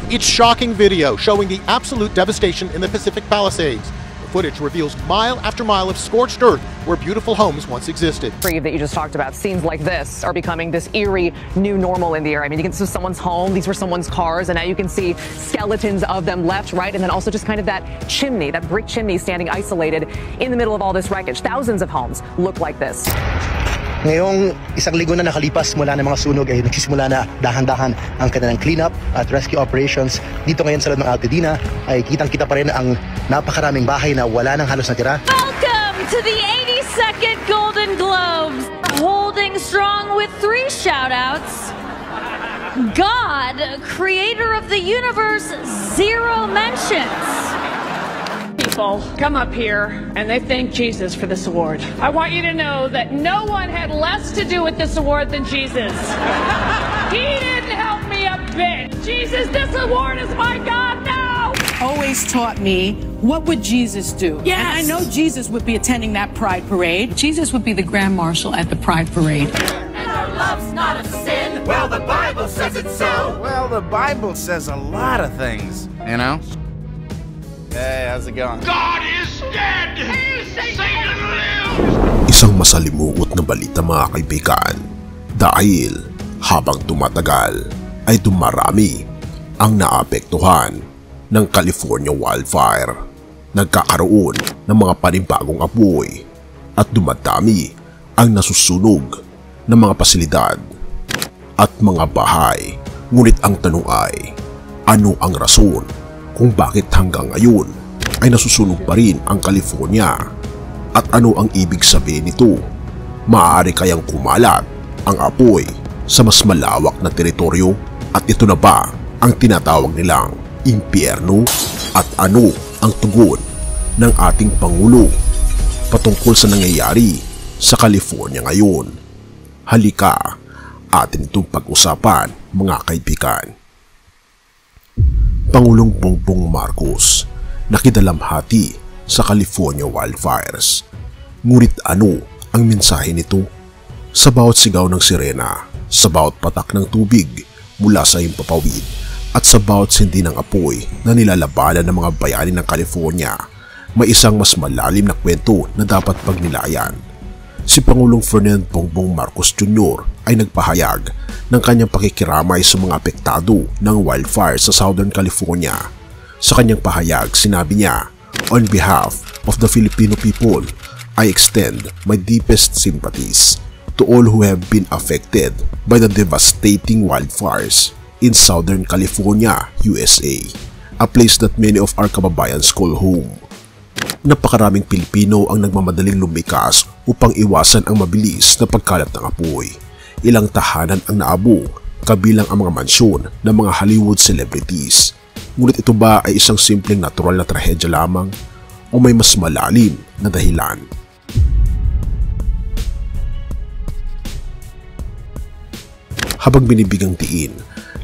It's shocking video showing the absolute devastation in the Pacific Palisades. The footage reveals mile after mile of scorched earth where beautiful homes once existed. That you just talked about, scenes like this are becoming this eerie new normal in the area. I mean, this was someone's home, these were someone's cars, and now you can see skeletons of them left, right, and then also just kind of that chimney, that brick chimney standing isolated in the middle of all this wreckage. Thousands of homes look like this. Ngayong isang linggo na nakalipas mula ng mga sunog ay nagsisimula na dahan-dahan ang kanilang cleanup at rescue operations. Dito ngayon sa loob ng Altadena ay kitang-kita pa rin ang napakaraming bahay na wala nang halos natira. Welcome to the 82nd Golden Globes. Holding strong with 3 shout-outs. God, creator of the universe, 0 mentions. People come up here and they thank Jesus for this award. I want you to know that no one had less to do with this award than Jesus. He didn't help me a bit. Jesus, this award is my God now. Always taught me, what would Jesus do? Yes. And I know Jesus would be attending that Pride Parade. Jesus would be the Grand Marshal at the Pride Parade. And our love's not a sin. Well, the Bible says it so. Well, the Bible says a lot of things, you know? Hey, how's it going? God is dead! Satan lives! Isang masalimuot na balita mga kaibigan dahil habang tumatagal ay dumarami ang naapektuhan ng California wildfire. Nagkakaroon ng mga panibagong apoy at dumadami ang nasusunog ng mga pasilidad at mga bahay. Ngunit ang tanong ay, ano ang rason kung bakit hanggang ngayon ay nasusunog pa rin ang California? At ano ang ibig sabihin nito? Maaari kayang kumalat ang apoy sa mas malawak na teritoryo? At ito na ba ang tinatawag nilang impyerno? At ano ang tugon ng ating Pangulo patungkol sa nangyayari sa California ngayon? Halika, atin itong pag-usapan mga kaibigan. Pangulong Bongbong Marcos nakidalamhati sa California wildfires. Ngunit ano ang mensahe nito? Sa bawat sigaw ng sirena, sa bawat patak ng tubig mula sa himpapawid, at sa bawat sindi ng apoy na nilalabanan ng mga bayani ng California, may isang mas malalim na kwento na dapat pagnilayan. Si Pangulong Ferdinand Bongbong Marcos Jr. ay nagpahayag ng kanyang pakikiramay sa mga apektado ng wildfire sa Southern California. Sa kanyang pahayag, sinabi niya, "On behalf of the Filipino people, I extend my deepest sympathies to all who have been affected by the devastating wildfires in Southern California, USA, a place that many of our kababayans call home." Napakaraming Pilipino ang nagmamadaling lumikas upang iwasan ang mabilis na pagkalat ng apoy. Ilang tahanan ang naabog, kabilang ang mga mansyon ng mga Hollywood celebrities. Ngunit ito ba ay isang simpleng natural na trahedya lamang o may mas malalim na dahilan? Habang binibigang tiin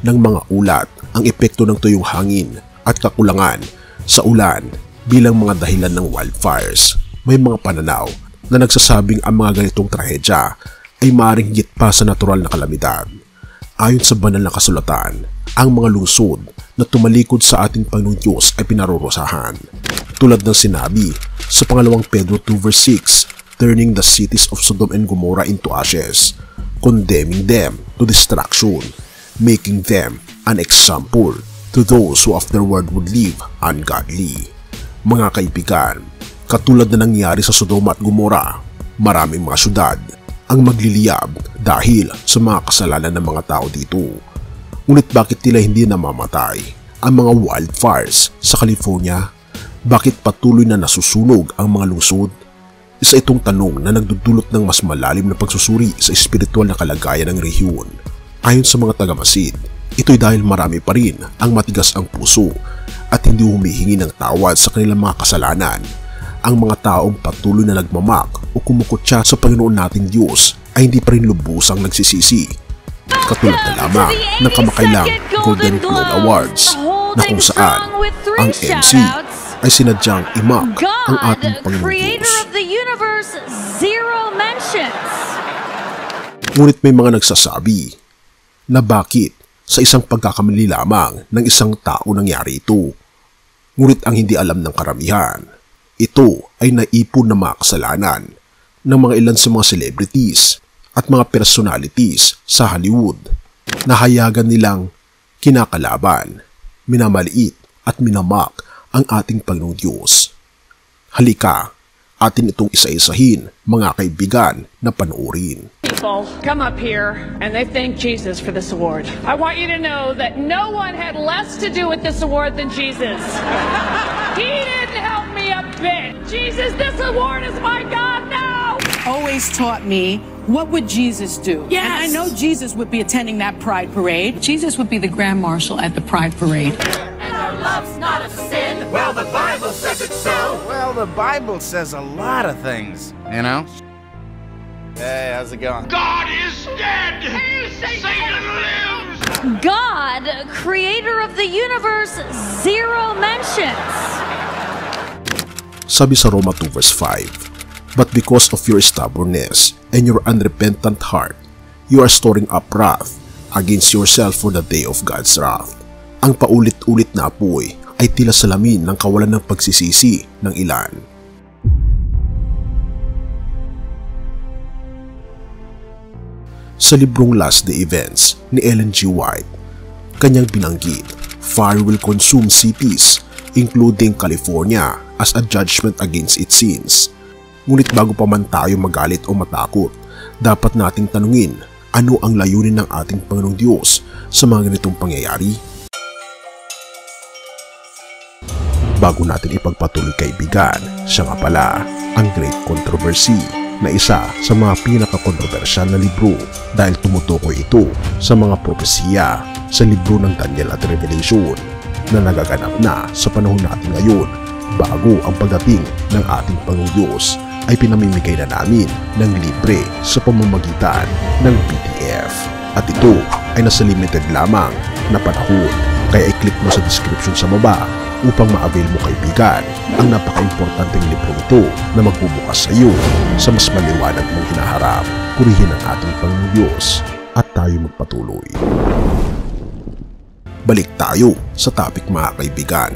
ng mga ulat ang epekto ng tuyong hangin at kakulangan sa ulan bilang mga dahilan ng wildfires, may mga pananaw na nagsasabing ang mga ganitong trahedya ay maaaring higit pa sa natural na kalamidad. Ayon sa banal na kasulatan, ang mga lungsod na tumalikod sa ating Panginoong Diyos ay pinarurusahan. Tulad ng sinabi sa pangalawang Pedro 2 verse 6, turning the cities of Sodom and Gomorrah into ashes, condemning them to destruction, making them an example to those who afterward would live ungodly. Mga kaibigan, katulad na nangyari sa Sodom at Gomorrah, maraming mga syudad ang magliliyab dahil sa mga kasalanan ng mga tao dito. Ngunit bakit tila hindi namamatay ang mga wildfires sa California? Bakit patuloy na nasusunog ang mga lungsod? Isa itong tanong na nagdudulot ng mas malalim na pagsusuri sa espiritual na kalagayan ng rehiyon. Ayon sa mga tagamasid, ito'y dahil marami pa rin ang matigas ang puso at hindi humihingi ng tawad sa kanilang mga kasalanan. Ang mga taong patuloy na nagmamak o kumukutya sa Panginoon nating Diyos ay hindi pa rin lubusang nagsisisi. Katulad na lamang ng kamakailang Golden Globe Awards na kung saan ang MC ay sinadyang imak ang ating Panginoon Diyos. Ngunit may mga nagsasabi na bakit sa isang pagkakamali lamang ng isang tao nangyari ito. Ngunit ang hindi alam ng karamihan, ito ay naipon na mga kasalanan ng mga ilan sa mga celebrities at mga personalities sa Hollywood na hayagan nilang kinakalaban, minamaliit at minamak ang ating Panginoong Diyos. Halika, atin itong isa-isahin, mga kaibigan, na panoorin. People come up here and they thank Jesus for this award. I want you to know that no one had less to do with this award than Jesus. He didn't help me a bit. Jesus, this award is my God now. Always taught me, what would Jesus do? Yes. And I know Jesus would be attending that Pride Parade. Jesus would be the Grand Marshal at the Pride Parade. And our love's not a sin. Well, the Bible says it so. Well, the Bible says a lot of things, you know? Hey, how's it going? God is dead. Satan lives. God, creator of the universe, zero mentions. Sabi sa Roma 2 verse 5, "But because of your stubbornness and your unrepentant heart, you are storing up wrath against yourself for the day of God's wrath." Ang paulit-ulit na apoy ay tila salamin ng kawalan ng pagsisisi ng ilan. Sa librong Last Day Events ni Ellen G. White, kanyang binanggit, fire will consume cities, including California, as a judgment against its sins. Ngunit bago pa man tayo magalit o matakot, dapat nating tanungin ano ang layunin ng ating Panginoong Diyos sa mga ganitong pangyayari. Bago natin ipagpatuloy kaibigan, siya nga pala ang Great Controversy na isa sa mga pinaka-kontrobersyal na libro dahil tumutukoy ito sa mga propesiya sa libro ng Daniel at Revelation na nagaganap na sa panahon natin ngayon bago ang pagdating ng ating Panginoong Diyos ay pinamimigay na namin ng libre sa pamamagitan ng PDF. At ito ay nasa limited lamang na panahon, kaya i-click mo sa description sa baba upang ma-avail mo kaibigan ang napaka-importanteng libro ito na magbubukas sa iyo sa mas maliwanag mong hinaharap. Purihin ang ating Panginoong Diyos at tayo magpatuloy. Balik tayo sa topic mga kaibigan.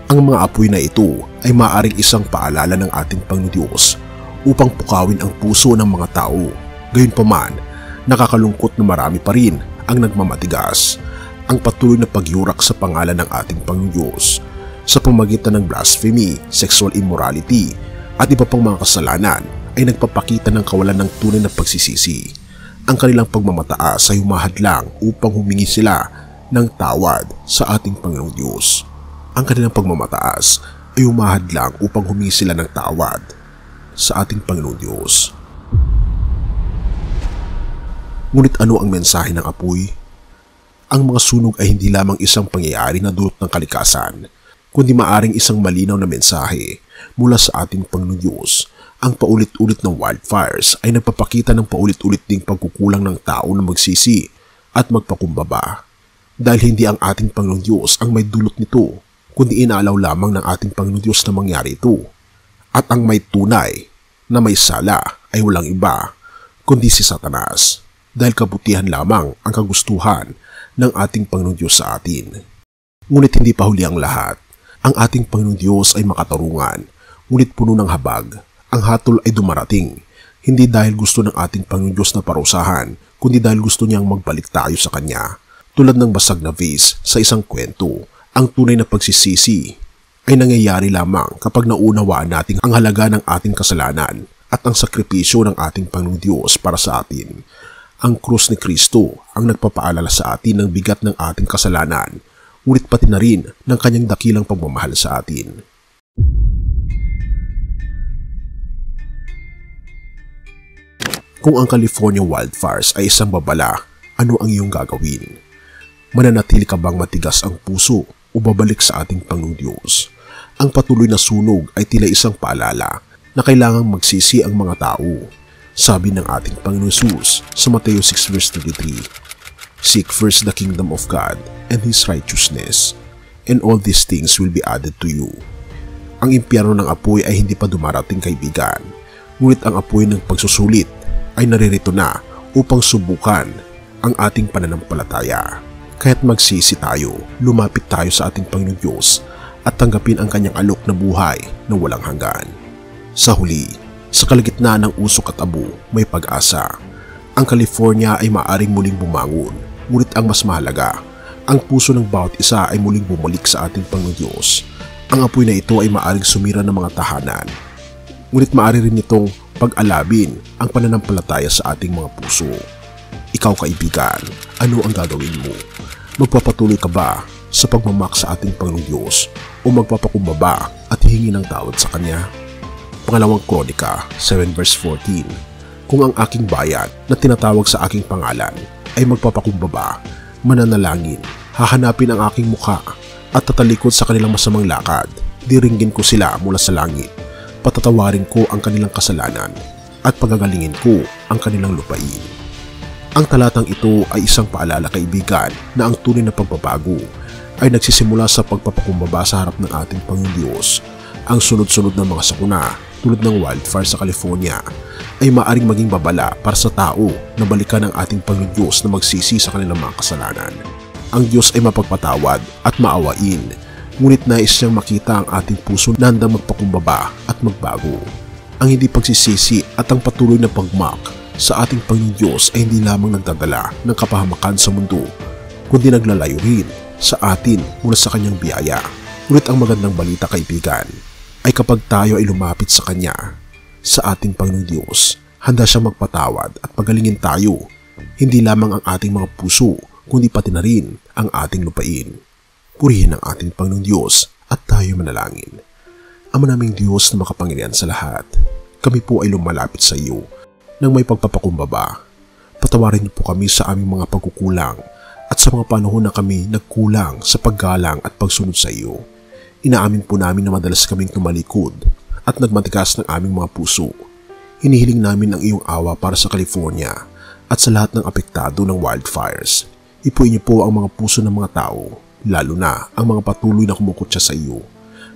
Ang mga apoy na ito ay maaaring isang paalala ng ating Panginoong Diyos upang pukawin ang puso ng mga tao. Gayunpaman, nakakalungkot na marami pa rin ang nagmamatigas ang patuloy na pagyurak sa pangalan ng ating Panginoong Diyos sa pamamagitan ng blasphemy, sexual immorality at iba pang mga kasalanan ay nagpapakita ng kawalan ng tunay na pagsisisi. Ang kanilang pagmamataas ay humahadlang upang humingi sila ng tawad sa ating Panginoong Diyos. Ang kanilang pagmamataas ay humahadlang upang humingi sila ng tawad sa ating Panginoong Diyos. Ngunit ano ang mensahe ng apoy? Ang mga sunog ay hindi lamang isang pangyayari na dulot ng kalikasan, kundi maaring isang malinaw na mensahe mula sa ating Panginoong Diyos. Ang paulit-ulit ng wildfires ay nagpapakita ng paulit-ulit ding pagkukulang ng tao na magsisi at magpakumbaba. Dahil hindi ang ating Panginoong Diyos ang may dulot nito, kundi inaalaw lamang ng ating Panginoong Diyos na mangyari ito. At ang may tunay na may sala ay walang iba, kundi si Satanas, dahil kabutihan lamang ang kagustuhan ng ating Panginoong Diyos sa atin. Ngunit hindi pa huli ang lahat. Ang ating Panginoong Diyos ay makatarungan, ngunit puno ng habag. Ang hatol ay dumarating, hindi dahil gusto ng ating Panginoong Diyos na parusahan, kundi dahil gusto niyang magbalik tayo sa Kanya. Tulad ng basag na vase sa isang kwento, ang tunay na pagsisisi ay nangyayari lamang kapag naunawaan natin ang halaga ng ating kasalanan at ang sakripisyo ng ating Panginoong Diyos para sa atin. Ang krus ni Kristo ang nagpapaalala sa atin ng bigat ng ating kasalanan, ngunit pati na rin ng kanyang dakilang pagmamahal sa atin. Kung ang California wildfires ay isang babala, ano ang iyong gagawin? Mananatili ka bang matigas ang puso o babalik sa ating Panginoong Diyos? Ang patuloy na sunog ay tila isang paalala na kailangang magsisi ang mga tao. Sabi ng ating Panginoon Jesus sa Mateo 6 verse 33, "Seek first the kingdom of God and His righteousness, and all these things will be added to you." Ang impyerno ng apoy ay hindi pa dumarating kaibigan, ngunit ang apoy ng pagsusulit ay naririto na upang subukan ang ating pananampalataya. Kaya't magsisi tayo, lumapit tayo sa ating Panginoong Diyos at tanggapin ang kanyang alok na buhay na walang hanggan. Sa huli, sa kalagitnaan ng usok at abo, may pag-asa. Ang California ay maaaring muling bumangon, ngunit ang mas mahalaga, ang puso ng bawat isa ay muling bumalik sa ating Panginoong Diyos. Ang apoy na ito ay maaaring sumira ng mga tahanan, ngunit maaari rin itong pag-alabin ang pananampalataya sa ating mga puso. Ikaw kaibigan, ano ang gagawin mo? Magpapatuloy ka ba sa pagmamak sa ating Panginoong Diyos o magpapakumbaba at hihingi ng tawad sa Kanya? Pangalawang Kronika 7 verse 14. Kung ang aking bayan na tinatawag sa aking pangalan ay magpapakumbaba, mananalangin, hahanapin ang aking mukha at tatalikod sa kanilang masamang lakad, diringgin ko sila mula sa langit, patatawarin ko ang kanilang kasalanan at pagagalingin ko ang kanilang lupain. Ang talatang ito ay isang paalala kaibigan na ang tunay na pagbabago ay nagsisimula sa pagpapakumbaba sa harap ng ating Panginoong Diyos. Ang sunod-sunod na mga sakuna tulad ng wildfire sa California ay maaaring maging babala para sa tao na balikan ang ating Panginoong Diyos na magsisi sa kanilang mga kasalanan. Ang Diyos ay mapagpatawad at maawain, ngunit nais niyang makita ang ating puso na handang magpakumbaba at magbago. Ang hindi pagsisisi at ang patuloy na pagmak sa ating Panginoong Diyos ay hindi lamang nagdadala ng kapahamakan sa mundo, kundi naglalayo rin sa atin mula sa kanyang biyaya. Ngunit ang magandang balita kaibigan ay kapag tayo ay lumapit sa Kanya, sa ating Panginoong Diyos, handa siyang magpatawad at pagalingin tayo, hindi lamang ang ating mga puso, kundi pati na rin ang ating lupain. Purihin ang ating Panginoong Diyos at tayo manalangin. Ama naming Diyos na makapangyarihan sa lahat, kami po ay lumalapit sa iyo nang may pagpapakumbaba. Patawarin niyo po kami sa aming mga pagkukulang at sa mga panahon na kami nagkulang sa paggalang at pagsunod sa iyo. Inaamin po namin na madalas kaming tumalikod at nagmatigas ng aming mga puso. Hinihiling namin ang iyong awa para sa California at sa lahat ng apektado ng wildfires. Ipuin niyo po ang mga puso ng mga tao, lalo na ang mga patuloy na kumukutya sa iyo.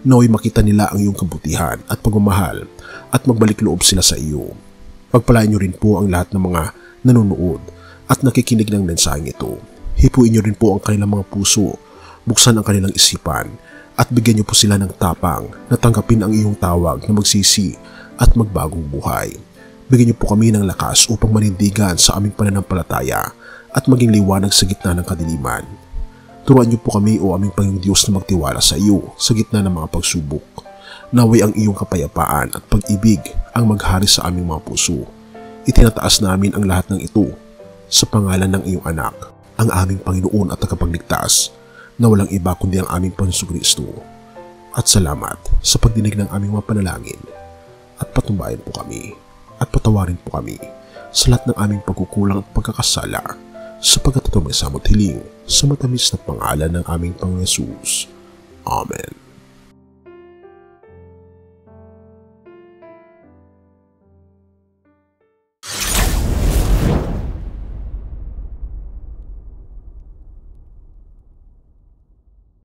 Naway makita nila ang iyong kabutihan at pagmamahal at magbalik loob sila sa iyo. Pagpalain niyo rin po ang lahat ng mga nanonood at nakikinig ng mensaheng ito. Hipuin niyo rin po ang kanilang mga puso, buksan ang kanilang isipan, at bigyan niyo po sila ng tapang na tanggapin ang iyong tawag na magsisi at magbagong buhay. Bigyan niyo po kami ng lakas upang manindigan sa aming pananampalataya at maging liwanag sa gitna ng kadiliman. Turuan niyo po kami o aming Panginoong Diyos na magtiwala sa iyo sa gitna ng mga pagsubok. Naway ang iyong kapayapaan at pag-ibig ang maghari sa aming mga puso. Itinataas namin ang lahat ng ito sa pangalan ng iyong anak, ang aming Panginoon at tagapagligtas, na walang iba kundi ang aming Panginoong Kristo. At salamat sa pagdinig ng aming mga panalangin at patumbayan po kami at patawarin po kami sa lahat ng aming pagkukulang at pagkakasala, sapagkat ito may samot hiling sa matamis na pangalan ng aming Panginoong Yesus. Amen.